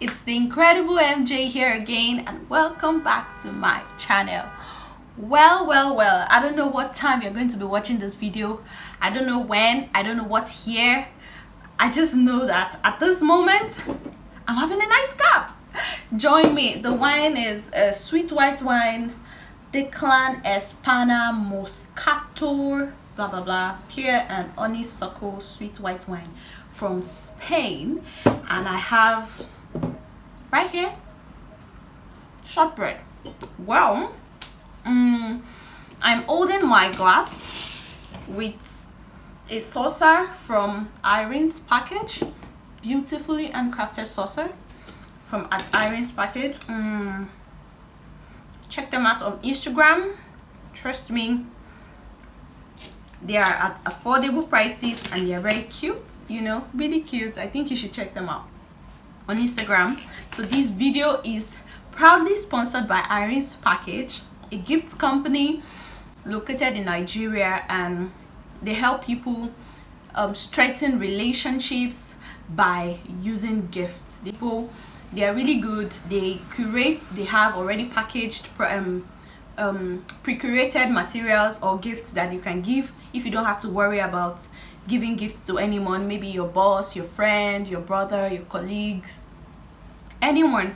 it's the incredible MJ here again, and welcome back to my channel. Well, I don't know what time you're going to be watching this video. I don't know when, I don't know what year. I just know that at this moment I'm having a nightcap. Join me. The wine is a sweet white wine, Declan Espana Moscato blah blah blah, pear and honeysuckle sweet white wine from Spain. And I have right here shortbread. Well, I'm holding my glass with a saucer from Irene's package, beautifully handcrafted saucer from Irene's package. Check them out on Instagram. Trust me, they are at affordable prices and they are very cute, really cute. I think you should check them out on Instagram. So this video is proudly sponsored by Irene's Package, a gift company located in Nigeria, and they help people strengthen relationships by using gifts. They are really good. They curate, they have already packaged pre-curated materials or gifts that you can give if you don't have to worry about giving gifts to anyone, maybe your boss, your friend, your brother, your colleagues, anyone.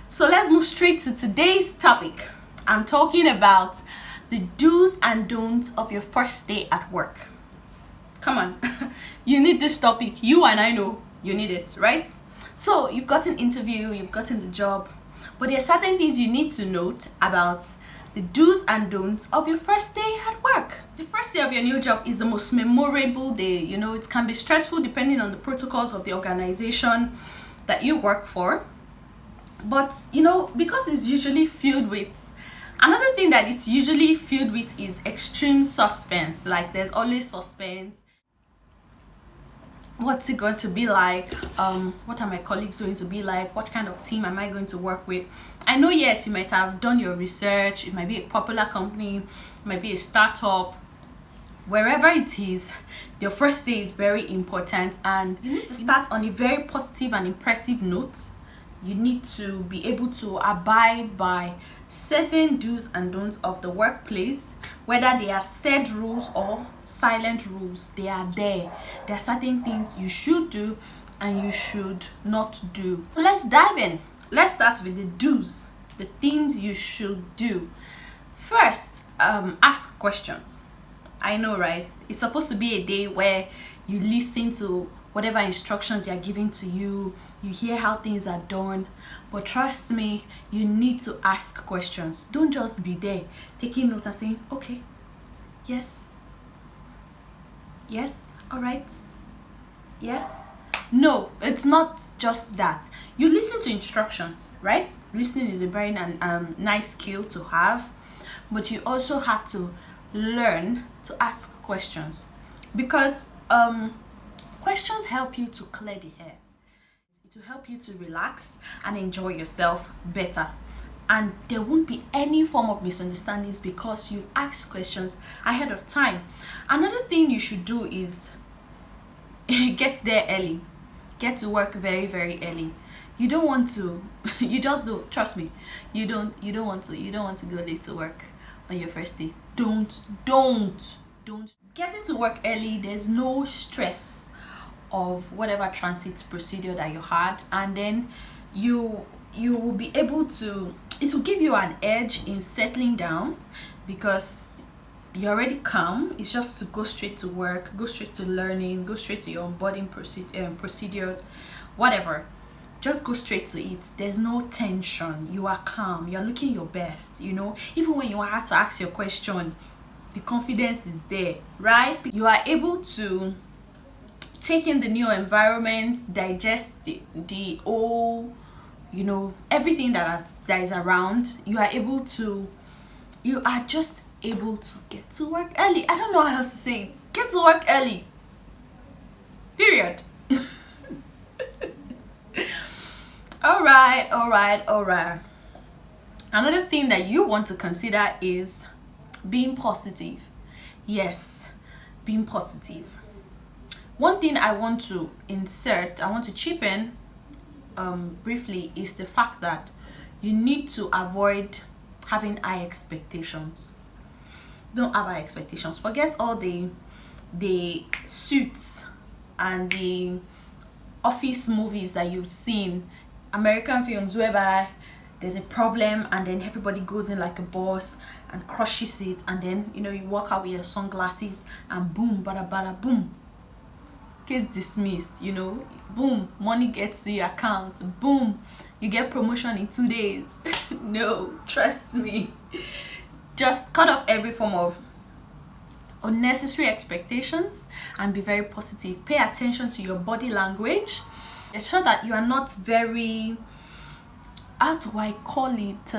So let's move straight to today's topic. I'm talking about the do's and don'ts of your first day at work. Come on. You need this topic. You and I know you need it, right? So you've got an interview, you've gotten the job, but there are certain things you need to note about the do's and don'ts of your first day at work. The first day of your new job is the most memorable day. It can be stressful depending on the protocols of the organization that you work for. But, because it's usually filled with, another thing that it's usually filled with is extreme suspense. Like, there's always suspense. What's it going to be like? What are my colleagues going to be like? What kind of team am I going to work with? I know, yes, you might have done your research. It might be a popular company, it might be a startup. Wherever it is, your first day is very important, and you need to start on a very positive and impressive note. You need to be able to abide by certain do's and don'ts of the workplace, whether they are said rules or silent rules. They are there. There are certain things you should do and you should not do. Let's dive in. Let's start with the do's, the things you should do. First, ask questions. I know, right? It's supposed to be a day where you listen to whatever instructions you are giving to you, you hear how things are done, but trust me, you need to ask questions. Don't just be there taking notes and saying, okay, yes, all right, yes. No, it's not just that. You listen to instructions, right? Listening is a very nice skill to have, but you also have to learn to ask questions, because questions help you to clear the air. It will help you to relax and enjoy yourself better, and there won't be any form of misunderstandings because you've asked questions ahead of time. Another thing you should do is get there early. Get to work very, very early. You don't want to you just don't, trust me, you don't want to go late to work on your first day. Don't getting to work early. There's no stress of whatever transit procedure that you had, and then you will be able to, it will give you an edge in settling down because you're already calm. It's just to go straight to work, go straight to learning, go straight to your onboarding procedures, whatever. Just go straight to it. There's no tension. You are calm. You're looking your best. Even when you have to ask your question, the confidence is there, right? You are able to take in the new environment, digest the old, everything that is around. You are just able to get to work early. I don't know how else to say it. Get to work early. Period. All right. Another thing that you want to consider is being positive. Yes, being positive. One thing I want to chip in briefly is the fact that you need to avoid having high expectations. Don't have high expectations. Forget all the suits and the office movies that you've seen, American films whereby there's a problem and then everybody goes in like a boss and crushes it, and then you walk out with your sunglasses and boom, bada bada boom, case dismissed. Boom, money gets to your account, boom, you get promotion in 2 days. No, trust me. Just cut off every form of unnecessary expectations and be very positive. Pay attention to your body language. Ensure that you are not very, how do I call it,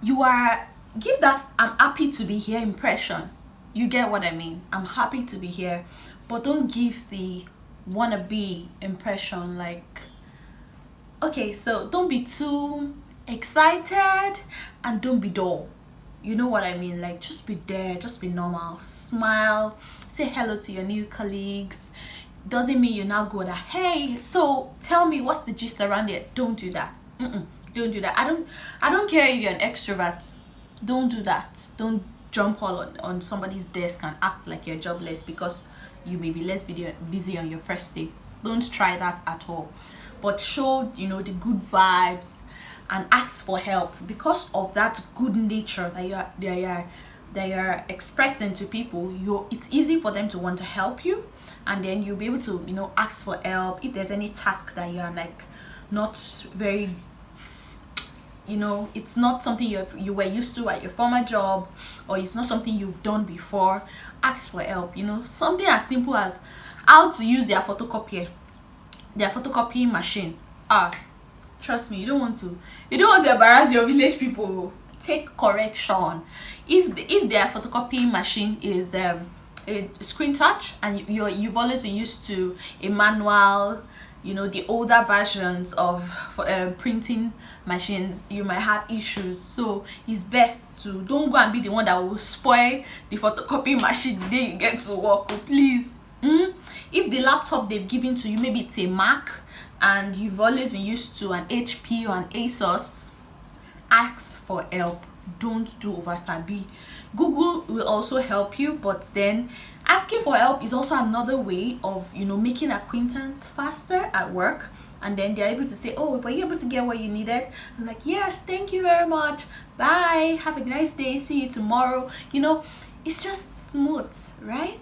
you are, give that I'm happy to be here impression. You get what I mean? I'm happy to be here, but don't give the wannabe impression. Like, okay, so don't be too excited and don't be dull. You know what I mean? Like, just be there, just be normal, smile, say hello to your new colleagues. Doesn't mean you now go that, hey, so tell me what's the gist around it. Don't do that. Don't do that. I don't care if you're an extrovert. Don't do that. Don't jump all on somebody's desk and act like you're jobless because you may be less busy on your first day. Don't try that at all. But show the good vibes and ask for help. Because of that good nature that you're expressing to people, it's easy for them to want to help you, and then you'll be able to ask for help if there's any task that you're like not very, it's not something you were used to at your former job, or it's not something you've done before. Ask for help. Something as simple as how to use their photocopying machine. Trust me, you don't want to embarrass your village people. Take correction. If their photocopying machine is a screen touch and you've always been used to a manual, the older versions of printing machines, you might have issues. So it's best to don't go and be the one that will spoil the photocopying machine the day you get to work. Please. If the laptop they've given to you, maybe it's a Mac and you've always been used to an HP or an ASUS, ask for help. Don't do oversabi. Google will also help you, but then asking for help is also another way of making acquaintance faster at work, and then they're able to say, oh, were you able to get what you needed? I'm like, yes, thank you very much, bye, have a nice day, see you tomorrow. It's just smooth, right?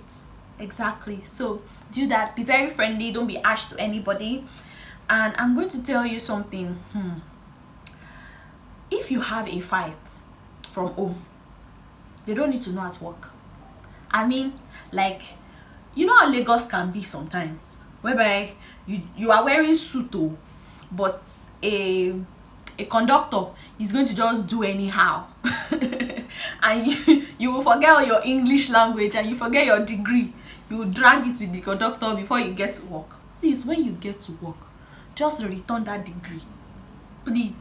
Exactly. So do that. Be very friendly. Don't be harsh to anybody. And I'm going to tell you something. If you have a fight from home, they don't need to know at work. I mean, like, how Lagos can be sometimes, whereby you are wearing suit, but a conductor is going to just do anyhow. And you will forget all your English language and you forget your degree. You will drag it with the conductor before you get to work. Please, when you get to work, just return that degree. Please,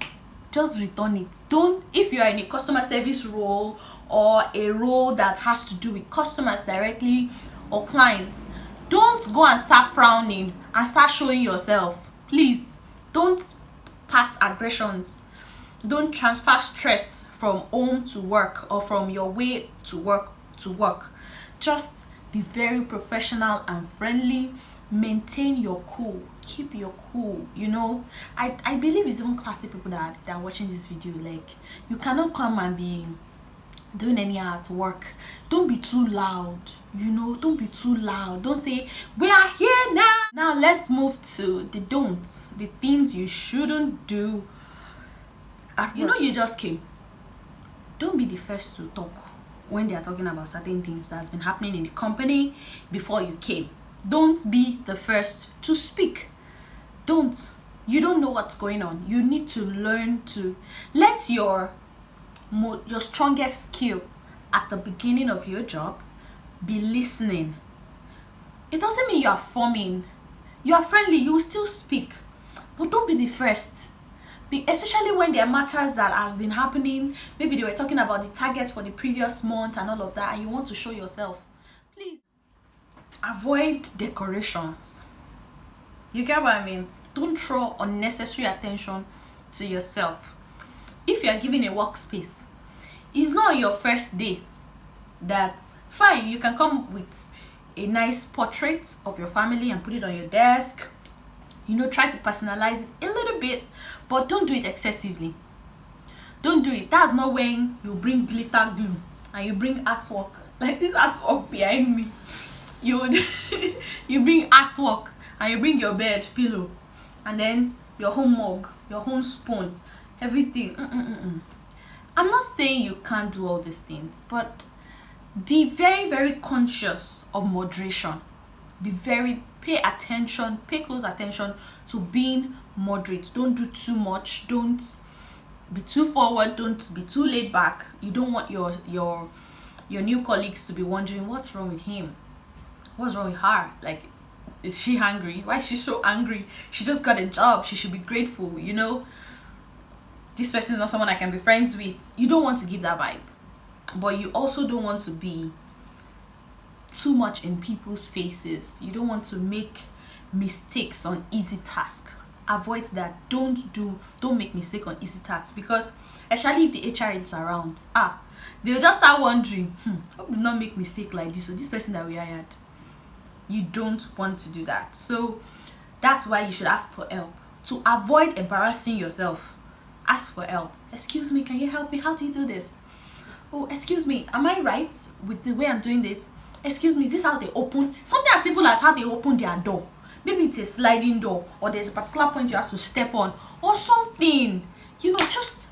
just return it. Don't, if you are in a customer service role or a role that has to do with customers directly or clients, don't go and start frowning and start showing yourself. Please, don't pass aggressions. Don't transfer stress from home to work or from your way to work. Just be very professional and friendly. Maintain your cool. Keep your cool. I believe it's even classy people that are watching this video. Like, you cannot come and be doing anyhow at work. Don't be too loud. Don't be too loud. Don't say, we are here now. Now let's move to the don'ts, the things you shouldn't do. You just came. Don't be the first to talk when they are talking about certain things that has been happening in the company before you came. Don't be the first to speak. You don't know what's going on. You need to learn to let your strongest skill at the beginning of your job be listening. It doesn't mean you are forming. You are friendly, you will still speak, but don't be the first. Especially when there are matters that have been happening. Maybe they were talking about the targets for the previous month and all of that, and you want to show yourself. Please avoid decorations. You get what I mean? Don't throw unnecessary attention to yourself. If you are given a workspace, it's not your first day. That's fine. You can come with a nice portrait of your family and put it on your desk. Try to personalize it a little bit, but don't do it excessively. Don't do it. That's not when you bring glitter glue and you bring artwork. Like this artwork behind me. You you bring artwork and you bring your bed pillow and then your home mug, your home spoon, everything. I'm not saying you can't do all these things, but be very, very conscious of moderation. Pay attention, pay close attention to being moderate. Don't do too much. Don't be too forward. Don't be too laid back. You don't want your new colleagues to be wondering what's wrong with him, what's wrong with her. Like, is she hungry? Why is she so angry? She just got a job. She should be grateful. This person is not someone I can be friends with. You don't want to give that vibe, but you also don't want to be too much in people's faces. You don't want to make mistakes on easy task. Avoid that. Don't make mistake on easy tasks, because especially if the HR is around, they'll just start wondering, hope we not make mistake like this, or this person that we hired. You don't want to do that. So that's why you should ask for help. To avoid embarrassing yourself, ask for help. Excuse me, can you help me? How do you do this? Oh, excuse me, am I right with the way I'm doing this? Excuse me, is this how they open? Something as simple as how they open their door. Maybe it's a sliding door, or there's a particular point you have to step on, or something. Just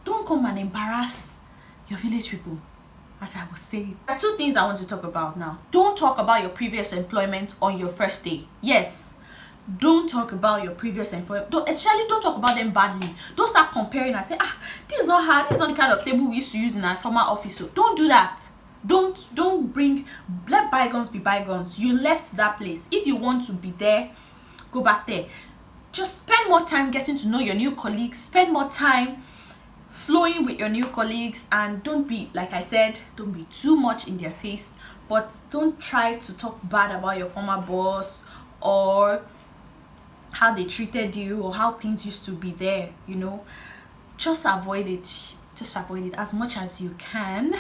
don't come and embarrass your village people. As I was saying, there are two things I want to talk about now. Don't talk about your previous employment on your first day. Yes, don't talk about your previous employment. Especially don't talk about them badly. Don't start comparing and say, this is not hard. This is not the kind of table we used to use in our former office. So don't do that. Let bygones be bygones. You left that place. If you want to be there, go back there. Just spend more time getting to know your new colleagues. Spend more time flowing with your new colleagues, and don't be, like I said, don't be too much in their face, but don't try to talk bad about your former boss or how they treated you or how things used to be there. Just avoid it. As much as you can.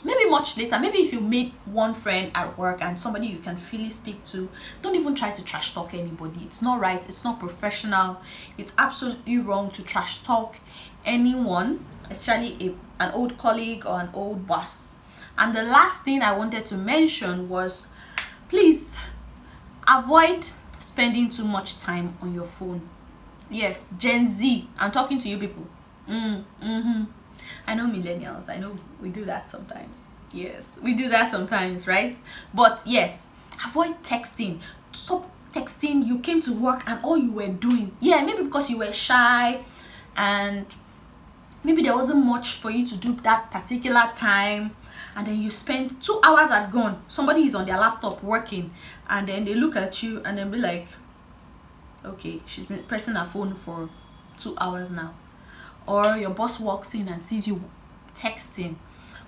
Maybe much later, maybe if you made one friend at work and somebody you can freely speak to, don't even try to trash talk anybody. It's not right. It's not professional. It's absolutely wrong to trash talk anyone, especially an old colleague or an old boss. And the last thing I wanted to mention was, please avoid spending too much time on your phone. Yes, Gen Z, I'm talking to you people. I know millennials, I know we do that sometimes. Yes, we do that sometimes, right? But yes, avoid texting. Stop texting. You came to work and all you were doing, maybe because you were shy and maybe there wasn't much for you to do that particular time, and then you spent 2 hours are gone. Somebody is on their laptop working, and then they look at you and then be like, okay, she's been pressing her phone for 2 hours now. Or your boss walks in and sees you texting,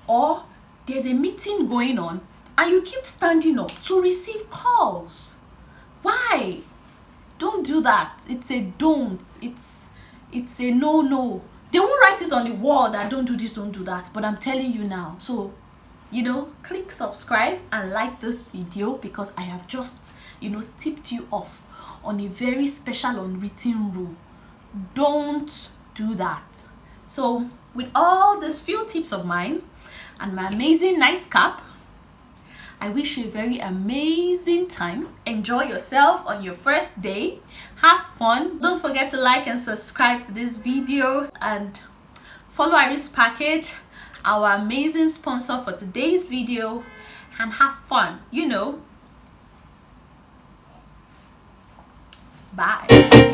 or there's a meeting going on and you keep standing up to receive calls. Why? Don't do that. It's a don't. It's a no. They won't write it on the wall that don't do this, don't do that, but I'm telling you now. So click subscribe and like this video, because I have just tipped you off on a very special unwritten rule. Don't do that. So with all these few tips of mine and my amazing nightcap, I wish you a very amazing time. Enjoy yourself on your first day. Have fun. Don't forget to like and subscribe to this video, and follow Iris Package, our amazing sponsor for today's video, and have fun. Bye.